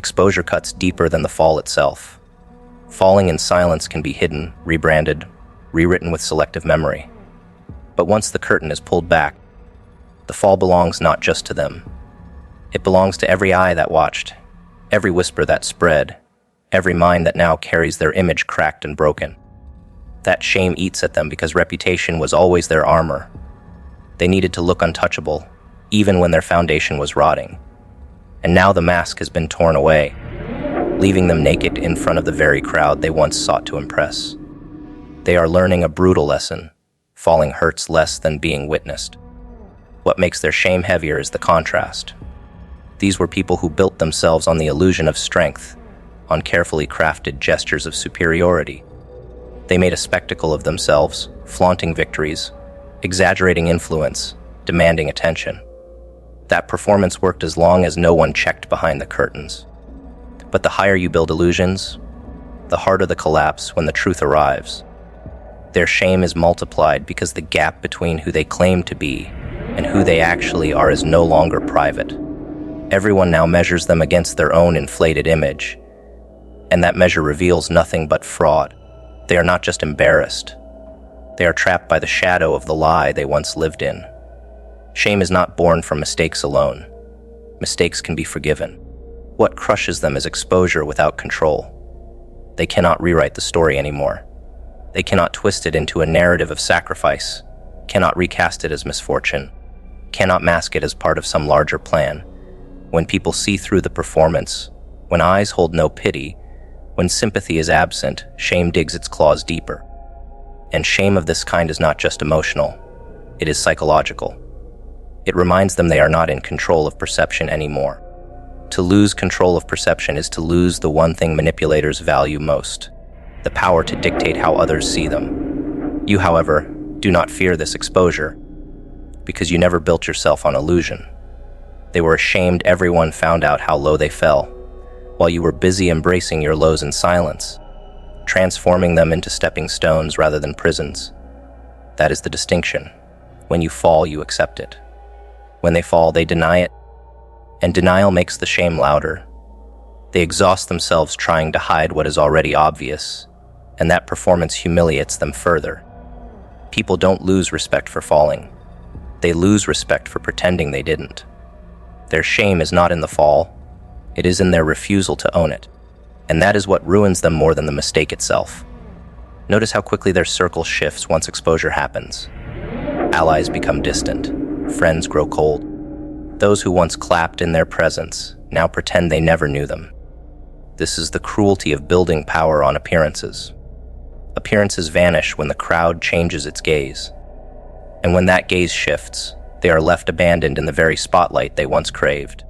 exposure cuts deeper than the fall itself. Falling in silence can be hidden, rebranded, rewritten with selective memory. But once the curtain is pulled back, the fall belongs not just to them. It belongs to every eye that watched, every whisper that spread, every mind that now carries their image cracked and broken. That shame eats at them because reputation was always their armor. They needed to look untouchable, even when their foundation was rotting. And now the mask has been torn away, leaving them naked in front of the very crowd they once sought to impress. They are learning a brutal lesson. Falling hurts less than being witnessed. What makes their shame heavier is the contrast. These were people who built themselves on the illusion of strength, on carefully crafted gestures of superiority. They made a spectacle of themselves, flaunting victories, exaggerating influence, demanding attention. That performance worked as long as no one checked behind the curtains. But the higher you build illusions, the harder the collapse when the truth arrives. Their shame is multiplied because the gap between who they claim to be and who they actually are is no longer private. Everyone now measures them against their own inflated image, and that measure reveals nothing but fraud. They are not just embarrassed. They are trapped by the shadow of the lie they once lived in. Shame is not born from mistakes alone. Mistakes can be forgiven. What crushes them is exposure without control. They cannot rewrite the story anymore. They cannot twist it into a narrative of sacrifice, cannot recast it as misfortune, cannot mask it as part of some larger plan. When people see through the performance, when eyes hold no pity, when sympathy is absent, shame digs its claws deeper. And shame of this kind is not just emotional, it is psychological. It reminds them they are not in control of perception anymore. To lose control of perception is to lose the one thing manipulators value most, the power to dictate how others see them. You, however, do not fear this exposure, because you never built yourself on illusion. They were ashamed everyone found out how low they fell, while you were busy embracing your lows in silence, transforming them into stepping stones rather than prisons. That is the distinction. When you fall, you accept it. When they fall, they deny it, and denial makes the shame louder. They exhaust themselves trying to hide what is already obvious, and that performance humiliates them further. People don't lose respect for falling. They lose respect for pretending they didn't. Their shame is not in the fall, it is in their refusal to own it. And that is what ruins them more than the mistake itself. Notice how quickly their circle shifts once exposure happens. Allies become distant, friends grow cold. Those who once clapped in their presence now pretend they never knew them. This is the cruelty of building power on appearances. Appearances vanish when the crowd changes its gaze. And when that gaze shifts, they are left abandoned in the very spotlight they once craved.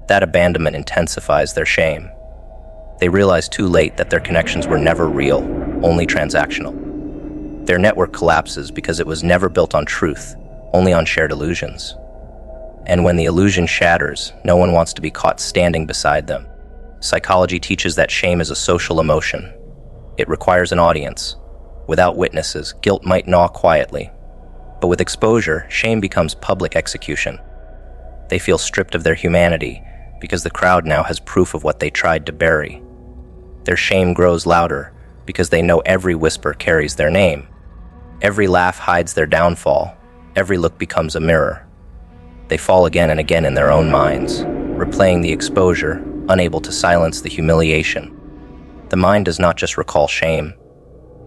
That abandonment intensifies their shame. They realize too late that their connections were never real, only transactional. Their network collapses because it was never built on truth, only on shared illusions. And when the illusion shatters, no one wants to be caught standing beside them. Psychology teaches that shame is a social emotion. It requires an audience. Without witnesses, guilt might gnaw quietly. But with exposure, shame becomes public execution. They feel stripped of their humanity because the crowd now has proof of what they tried to bury. Their shame grows louder because they know every whisper carries their name. Every laugh hides their downfall. Every look becomes a mirror. They fall again and again in their own minds, replaying the exposure, unable to silence the humiliation. The mind does not just recall shame.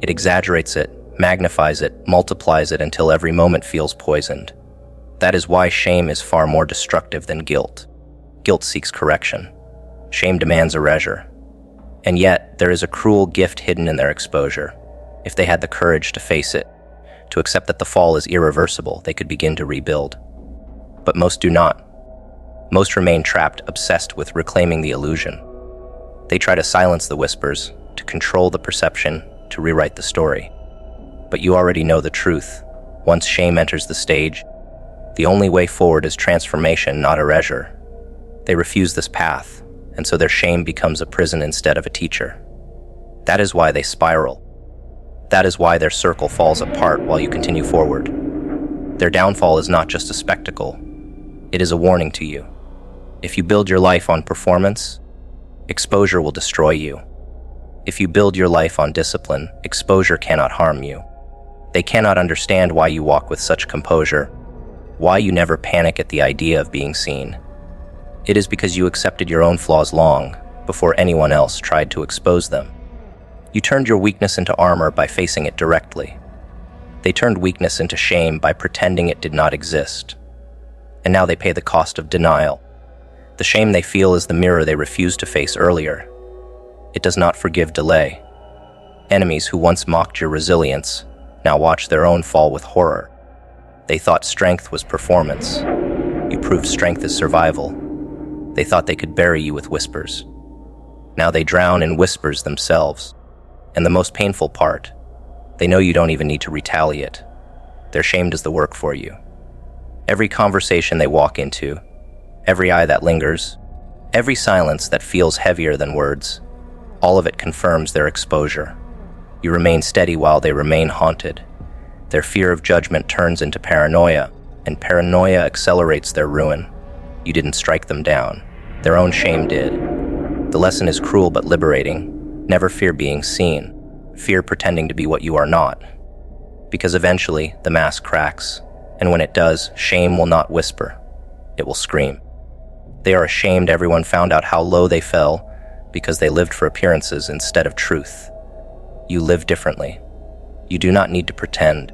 It exaggerates it, magnifies it, multiplies it until every moment feels poisoned. That is why shame is far more destructive than guilt. Guilt seeks correction. Shame demands erasure. And yet, there is a cruel gift hidden in their exposure. If they had the courage to face it, to accept that the fall is irreversible, they could begin to rebuild. But most do not. Most remain trapped, obsessed with reclaiming the illusion. They try to silence the whispers, to control the perception, to rewrite the story. But you already know the truth. Once shame enters the stage, the only way forward is transformation, not erasure. They refuse this path, and so their shame becomes a prison instead of a teacher. That is why they spiral. That is why their circle falls apart while you continue forward. Their downfall is not just a spectacle. It is a warning to you. If you build your life on performance, Exposure will destroy you. If you build your life on discipline, exposure cannot harm you. They cannot understand why you walk with such composure, why you never panic at the idea of being seen. It is because you accepted your own flaws long before anyone else tried to expose them. You turned your weakness into armor by facing it directly. They turned weakness into shame by pretending it did not exist. And now they pay the cost of denial. The shame they feel is the mirror they refused to face earlier. It does not forgive delay. Enemies who once mocked your resilience now watch their own fall with horror. They thought strength was performance. You proved strength is survival. They thought they could bury you with whispers. Now they drown in whispers themselves. And the most painful part, they know you don't even need to retaliate. Their shame does the work for you. Every conversation they walk into, every eye that lingers, every silence that feels heavier than words, all of it confirms their exposure. You remain steady while they remain haunted. Their fear of judgment turns into paranoia, and paranoia accelerates their ruin. You didn't strike them down. Their own shame did. The lesson is cruel but liberating. Never fear being seen. Fear pretending to be what you are not. Because eventually, the mask cracks, and when it does, shame will not whisper. It will scream. They are ashamed everyone found out how low they fell because they lived for appearances instead of truth. You live differently. You do not need to pretend.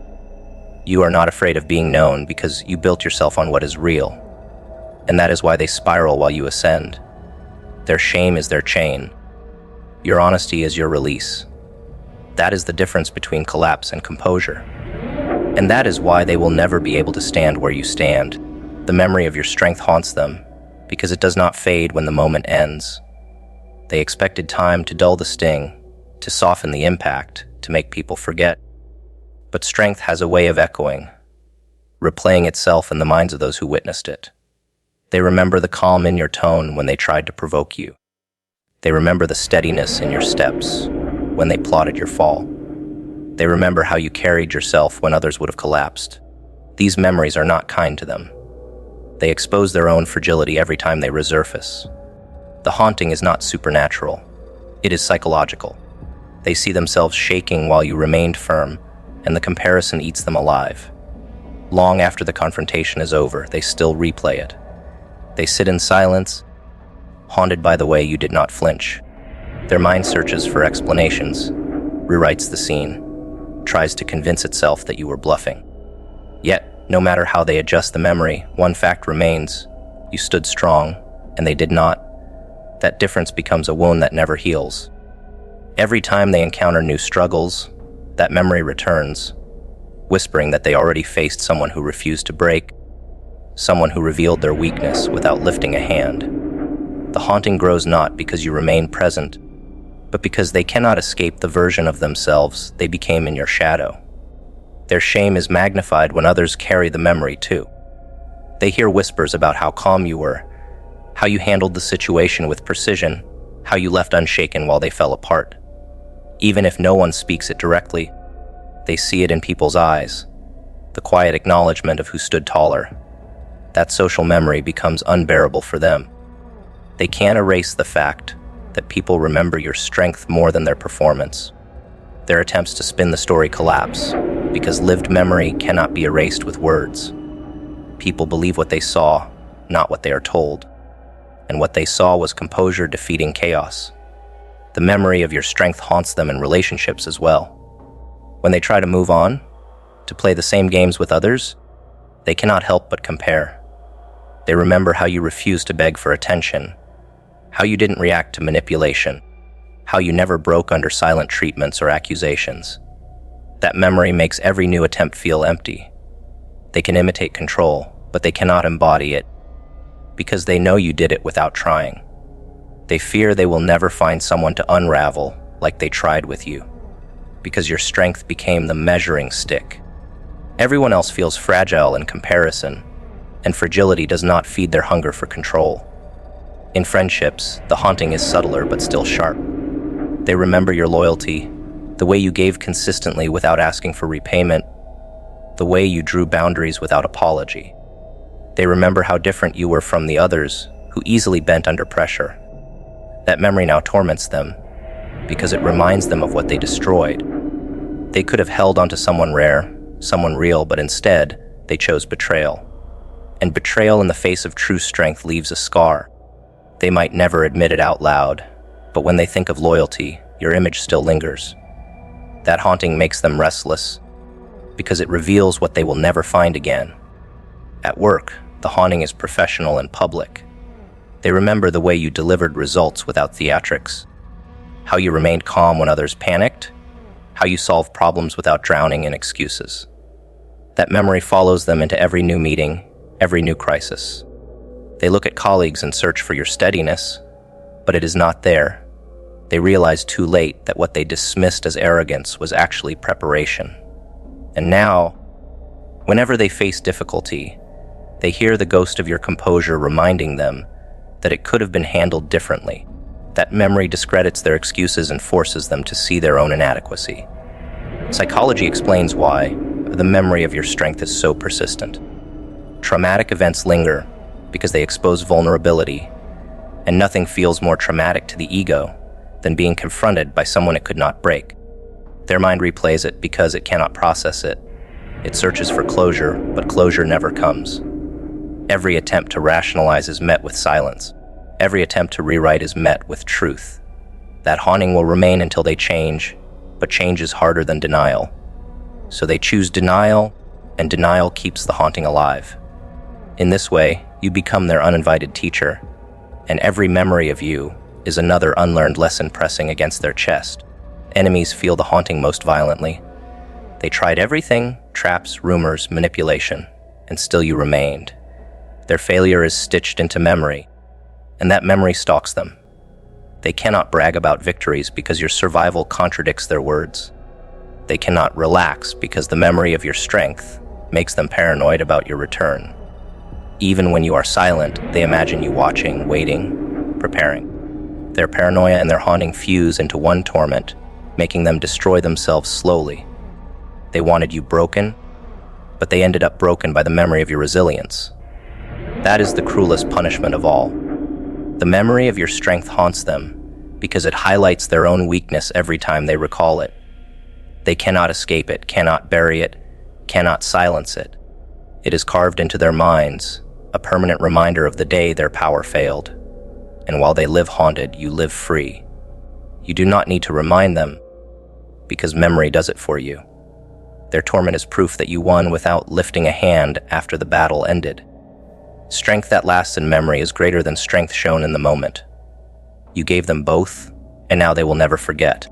You are not afraid of being known because you built yourself on what is real. And that is why they spiral while you ascend. Their shame is their chain. Your honesty is your release. That is the difference between collapse and composure. And that is why they will never be able to stand where you stand. The memory of your strength haunts them because it does not fade when the moment ends. They expected time to dull the sting, to soften the impact, to make people forget. But strength has a way of echoing, replaying itself in the minds of those who witnessed it. They remember the calm in your tone when they tried to provoke you. They remember the steadiness in your steps when they plotted your fall. They remember how you carried yourself when others would have collapsed. These memories are not kind to them. They expose their own fragility every time they resurface. The haunting is not supernatural. It is psychological. They see themselves shaking while you remained firm, and the comparison eats them alive. Long after the confrontation is over, they still replay it. They sit in silence, haunted by the way you did not flinch. Their mind searches for explanations, rewrites the scene, tries to convince itself that you were bluffing. Yet, no matter how they adjust the memory, one fact remains: you stood strong, and they did not. That difference becomes a wound that never heals. Every time they encounter new struggles, that memory returns, whispering that they already faced someone who refused to break, someone who revealed their weakness without lifting a hand. The haunting grows not because you remain present, but because they cannot escape the version of themselves they became in your shadow. Their shame is magnified when others carry the memory too. They hear whispers about how calm you were, how you handled the situation with precision, how you left unshaken while they fell apart. Even if no one speaks it directly, they see it in people's eyes, the quiet acknowledgement of who stood taller. That social memory becomes unbearable for them. They can't erase the fact that people remember your strength more than their performance. Their attempts to spin the story collapse because lived memory cannot be erased with words. People believe what they saw, not what they are told. And what they saw was composure defeating chaos. The memory of your strength haunts them in relationships as well. When they try to move on, to play the same games with others, they cannot help but compare. They remember how you refused to beg for attention, how you didn't react to manipulation, how you never broke under silent treatments or accusations. That memory makes every new attempt feel empty. They can imitate control, but they cannot embody it, because they know you did it without trying. They fear they will never find someone to unravel like they tried with you, because your strength became the measuring stick. Everyone else feels fragile in comparison, and fragility does not feed their hunger for control. In friendships, the haunting is subtler but still sharp. They remember your loyalty, the way you gave consistently without asking for repayment, the way you drew boundaries without apology. They remember how different you were from the others who easily bent under pressure. That memory now torments them because it reminds them of what they destroyed. They could have held onto someone rare, someone real, but instead, they chose betrayal. And betrayal in the face of true strength leaves a scar. They might never admit it out loud, but when they think of loyalty, your image still lingers. That haunting makes them restless because it reveals what they will never find again. At work, the haunting is professional and public. They remember the way you delivered results without theatrics, how you remained calm when others panicked, how you solved problems without drowning in excuses. That memory follows them into every new meeting, every new crisis. They look at colleagues and search for your steadiness, but it is not there. They realize too late that what they dismissed as arrogance was actually preparation. And now, whenever they face difficulty, they hear the ghost of your composure reminding them that it could have been handled differently. That memory discredits their excuses and forces them to see their own inadequacy. Psychology explains why the memory of your strength is so persistent. Traumatic events linger because they expose vulnerability, and nothing feels more traumatic to the ego than being confronted by someone it could not break. Their mind replays it because it cannot process it. It searches for closure, but closure never comes. Every attempt to rationalize is met with silence. Every attempt to rewrite is met with truth. That haunting will remain until they change, but change is harder than denial. So they choose denial, and denial keeps the haunting alive. In this way, you become their uninvited teacher, and every memory of you is another unlearned lesson pressing against their chest. Enemies feel the haunting most violently. They tried everything, traps, rumors, manipulation, and still you remained. Their failure is stitched into memory, and that memory stalks them. They cannot brag about victories because your survival contradicts their words. They cannot relax because the memory of your strength makes them paranoid about your return. Even when you are silent, they imagine you watching, waiting, preparing. Their paranoia and their haunting fuse into one torment, making them destroy themselves slowly. They wanted you broken, but they ended up broken by the memory of your resilience. That is the cruelest punishment of all. The memory of your strength haunts them because it highlights their own weakness every time they recall it. They cannot escape it, cannot bury it, cannot silence it. It is carved into their minds, a permanent reminder of the day their power failed. And while they live haunted, you live free. You do not need to remind them, because memory does it for you. Their torment is proof that you won without lifting a hand after the battle ended. Strength that lasts in memory is greater than strength shown in the moment. You gave them both, and now they will never forget.